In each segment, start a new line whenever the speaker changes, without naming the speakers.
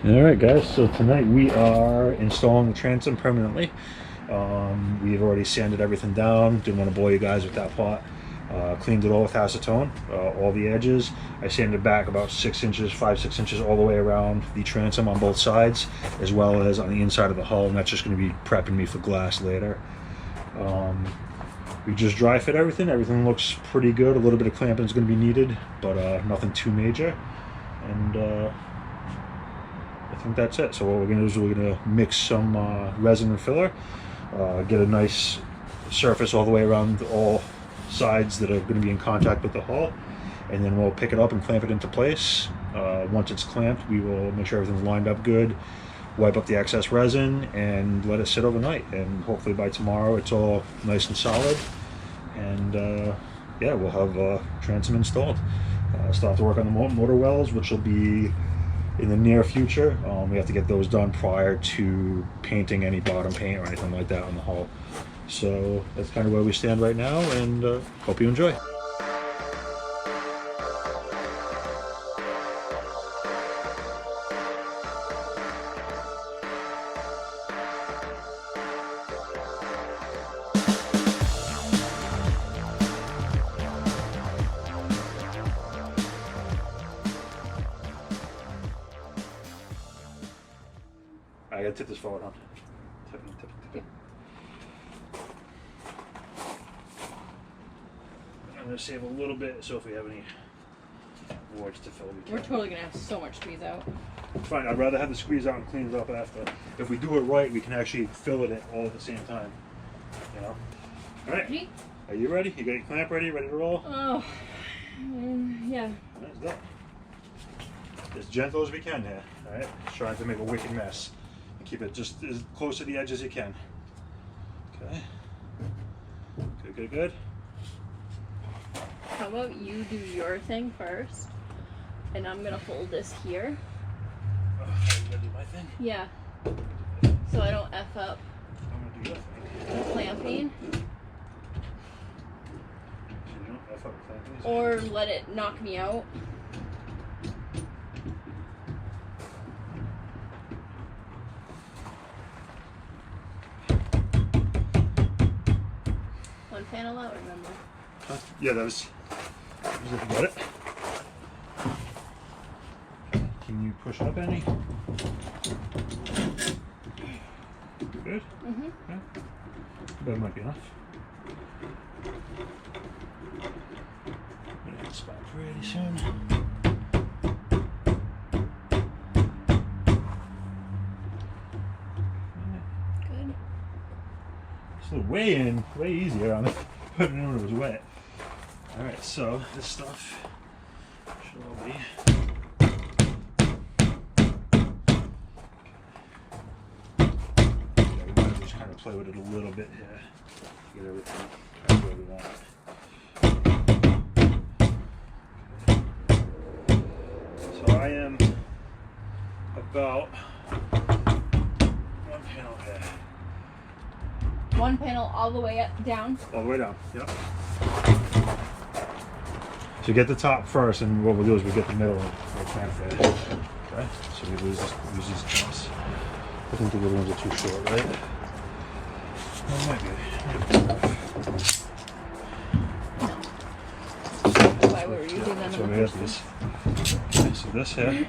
Alright guys, so tonight we are installing the transom permanently. We've already sanded everything down, didn't want to bore you guys with that part. Cleaned it all with acetone, all the edges. I sanded back about 6 inches, 5-6 inches all the way around the transom on both sides, as well as on the inside of the hull, and that's just going to be prepping me for glass later. We just dry fit everything. Everything looks pretty good. A little bit of clamping is going to be needed, but nothing too major. And I think that's it. So what we're going to do is we're going to mix some resin and filler, get a nice surface all the way around all sides that are going to be in contact with the hull, and then we'll pick it up and clamp it into place. Once it's clamped, we will make sure everything's lined up good, wipe up the excess resin, and let it sit overnight. And hopefully by tomorrow it's all nice and solid, and yeah, we'll have transom installed. Start to work on the motor wells, which will be in the near future. We have to get those done prior to painting any bottom paint or anything like that on the hull. So that's kind of where we stand right now, and hope you enjoy. I gotta tip this forward, huh? Tip it. I'm gonna save a little bit, so if we have any voids to fill, we can.
We're totally gonna have so much squeeze out.
Fine, I'd rather have the squeeze out and clean it up after. If we do it right, we can actually fill it all at the same time. You know? Alright.
Ready?
Are you ready? You got your clamp ready? Ready to roll?
Oh, yeah.
Let's go. As gentle as we can here. Alright? Trying to make a wicked mess. And keep it just as close to the edge as you can. Okay. Good.
How about you do your thing first, and I'm gonna hold this here.
Are you gonna do my thing?
Yeah. So I don't F up
I'm gonna do your thing.
the clamping,
So you don't F up the clamping?
or let it knock me out. One panel out, remember?
Yeah, that was if you got it. Can you push up any? Good?
Mm-hmm.
Yeah. That might be enough. Gonna get the spot pretty soon.
Good.
So way easier on it, putting it when it was wet. Alright, so this stuff should all be. Okay, we might just kind of play with it a little bit here. Get everything kind of where we want it. So I am about one panel here.
One panel all the way up, down.
All the way down, yep. So get the top first, and what we'll do is we'll get the middle and we'll clamp there. Okay? So we use these clamps. I think the little ones are too short, right? Well, might be.
That's why we were using them
So
in
we
the
have
first
this. Okay, so this here.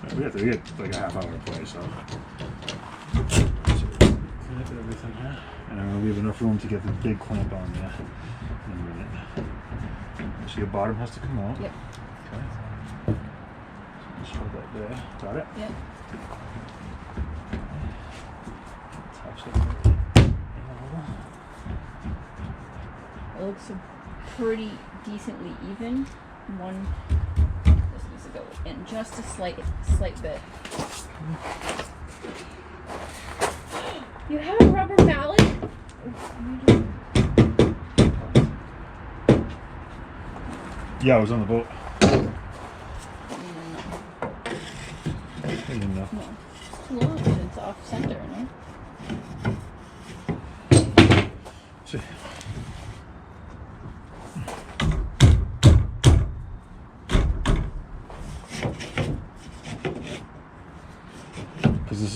So we have to get like a half hour to play, so. Clamp everything here. And I'm going to leave enough room to get the big clamp on there in a minute. So your bottom has to come out.
Yep.
Okay. So just hold that there. Got it?
Yep.
Tops it right
It looks pretty decently even. One just needs to go in just a slight bit. You have a rubber mallet?
Yeah, I was on the boat.
No.
I didn't know.
No. It's too long. It's off center, no?
See.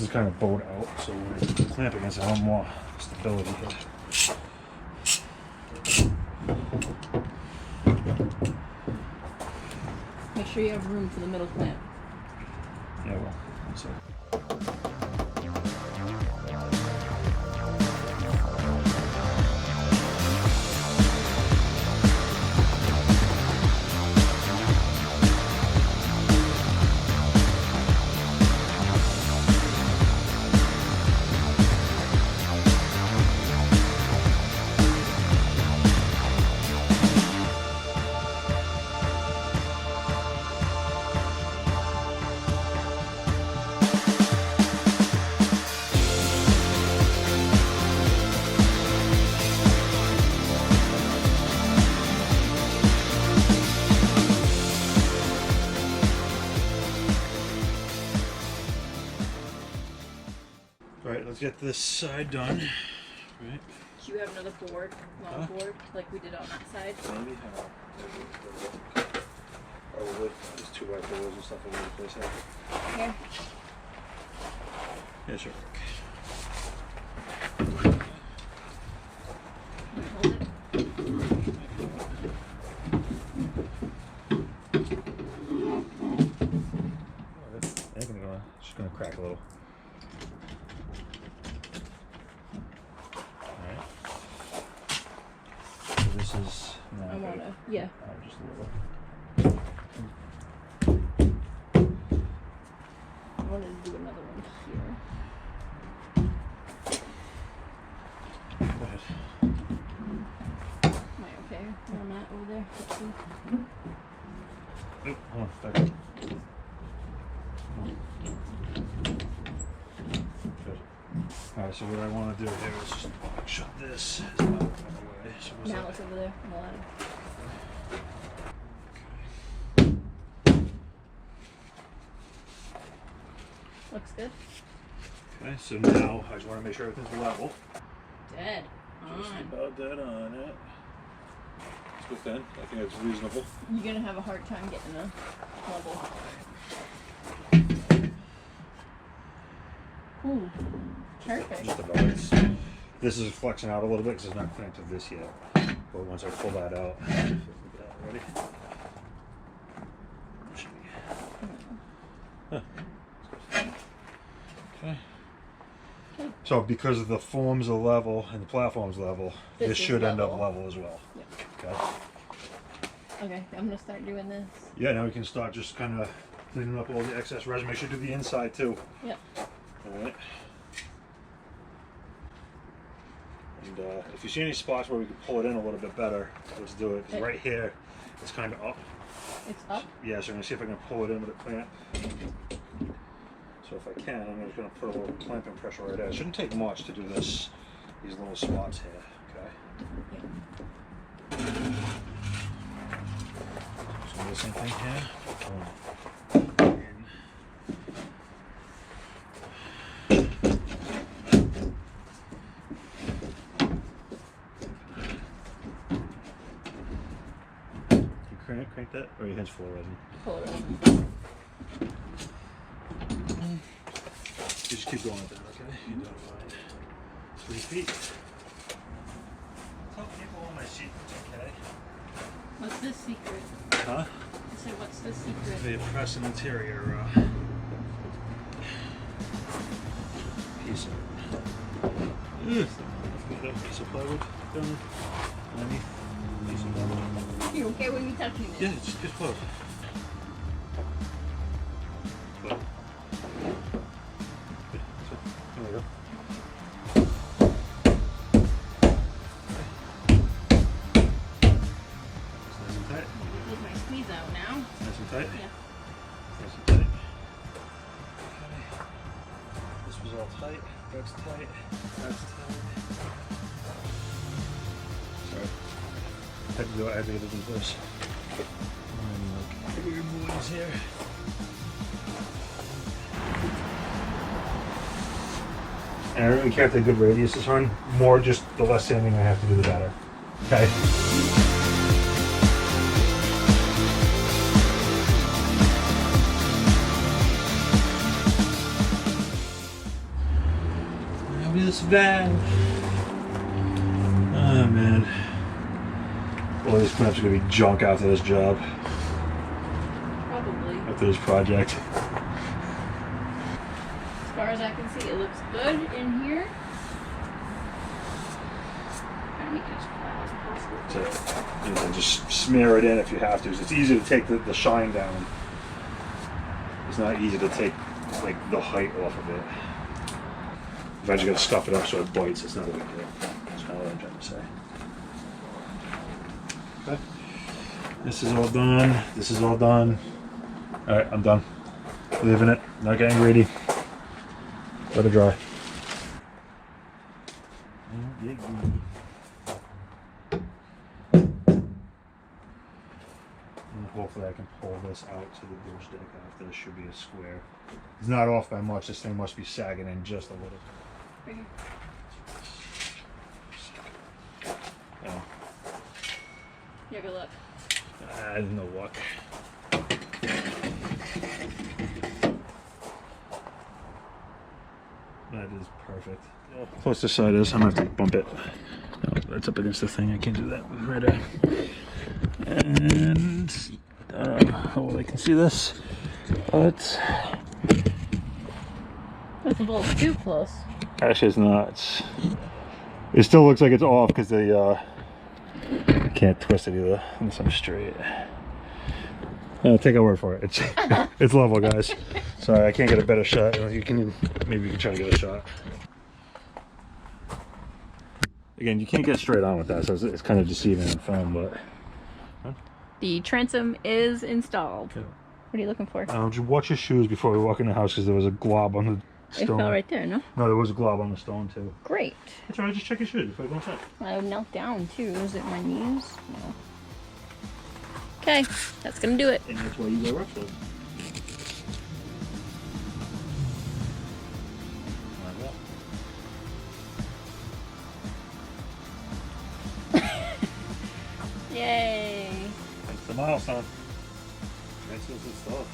is kind of bowed out, so when I clamp against it, I want more stability here.
Make sure you have room for the middle clamp.
Yeah, well, so. Right, let's get this side done. Right.
Do you have another board, long board, like we did on that side?
Maybe. Probably. There's 2x4s and stuff all over the place here.
Here.
Yeah, sure.
Hold it.
It's just gonna crack a little. This is.
I wanna, yeah.
Just a little.
I wanted to do another one here.
Go ahead.
Am I okay where I'm at over there? Let's see.
Oh, hold on, back up. Good. Alright, so what I want to do here is just shut this out of the way. So
Now it's over there on the ladder. Looks good.
Okay, so now I just want to make sure everything's level.
Dead.
Just
On.
about that on it. It's within. I think it's reasonable.
You're gonna have a hard time getting a level. Ooh, perfect.
Just about. This is flexing out a little bit because it's not clamped to this yet. But once I pull that out, ready? Huh. Okay. So because the forms are level and the platform's level, this should end up level as well.
Yep.
Okay.
Okay, I'm gonna start doing this.
Yeah, now we can start just kind of cleaning up all the excess resin. Make sure to do the inside too.
Yep.
All right. And if you see any spots where we can pull it in a little bit better, let's do it. 'Cause right here, it's kind of up.
It's up?
Yeah, so I'm going to see if I can pull it in with a clamp. So if I can, I'm just going to put a little clamping pressure right there. It shouldn't take much to do this, these little spots here, okay?
Yeah.
So do the same thing here. Crank that, or your hands full of resin?
Pull it in.
You just keep going with that, okay? You're doing fine. 3 feet. Tell people on my secrets, okay?
What's the secret?
Huh?
I said, what's the secret?
They press an interior piece of it. Put that piece of plywood down underneath. Piece of plywood.
You okay with me touching it?
Yeah, it's just close. But, good. So, there we go. It's nice and tight.
Take my squeeze out now.
Nice and tight?
Yeah.
Nice and tight. Okay. This was all tight. That's tight. That's tight. Sorry. I had to do this. And weird boys here. And I really care if they're good radiuses on. More just the less sanding I have to do, the better. Okay. this valve. Oh man. All these clamps are gonna be junk after this job.
Probably.
After this project.
As far as I can see, it looks good in here. Trying to make it as flat as possible.
So, you can just smear it in if you have to. It's easy to take the shine down. It's not easy to take like the height off of it. Eventually gotta scuff it up so it bites. It's not a big deal. That's kind of what I'm trying to say. Okay. This is all done. This is all done. Alright, I'm done. Leaving it. Not getting greedy. Let it dry. And hopefully I can pull this out to the bridge deck after. This should be a square. It's not off by much. This thing must be sagging in just a little bit.
Right here.
Oh.
Yeah, good luck.
No luck. That is perfect. Close this side is. I'm gonna have to bump it. No, that's up against the thing. I can't do that with right there. And how well I can see this, but
That's a little too close.
actually it's not. It still looks like it's off because they I can't twist it either unless I'm straight. Take our word for it. It's it's level, guys. Sorry, I can't get a better shot. You can maybe you can try to get a shot. Again, you can't get straight on with that, so it's kind of deceiving in film. But
The transom is installed.
yeah.
What are you looking for?
Just watch your shoes before we walk in the house because there was a glob on the
It
stone.
fell right there, no?
No, there was a glob on the stone too.
Great.
That's all right. Just check your shoes before you go inside.
I knelt down too. Was it my knees? No. Okay, that's gonna do it.
And that's why you wear rough shoes.
Yay!
That's the milestone. Transom's installed.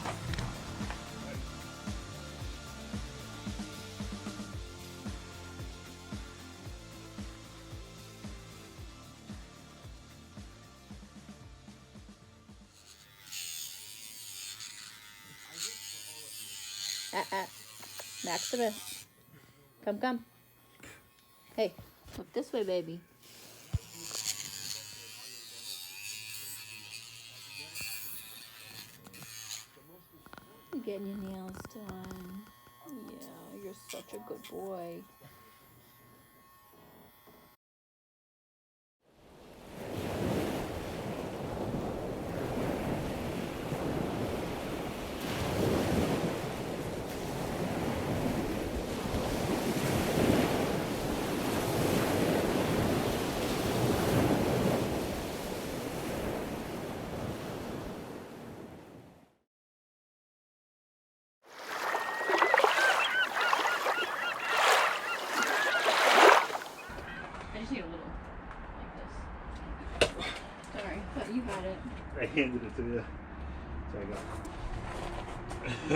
Back to the. Come. Hey, look this way, baby. Getting your nails done. Yeah, you're such a good boy. You had it.
I handed it to you. So I got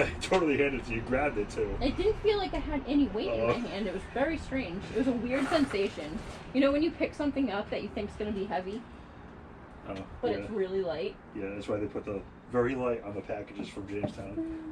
it. I totally handed it to you. Grabbed it too.
It didn't feel like I had any weight in my hand. It was very strange. It was a weird sensation. You know when you pick something up that you think is going to be heavy, but
yeah.
it's really light?
Yeah, that's why they put the very light on the packages from Jamestown.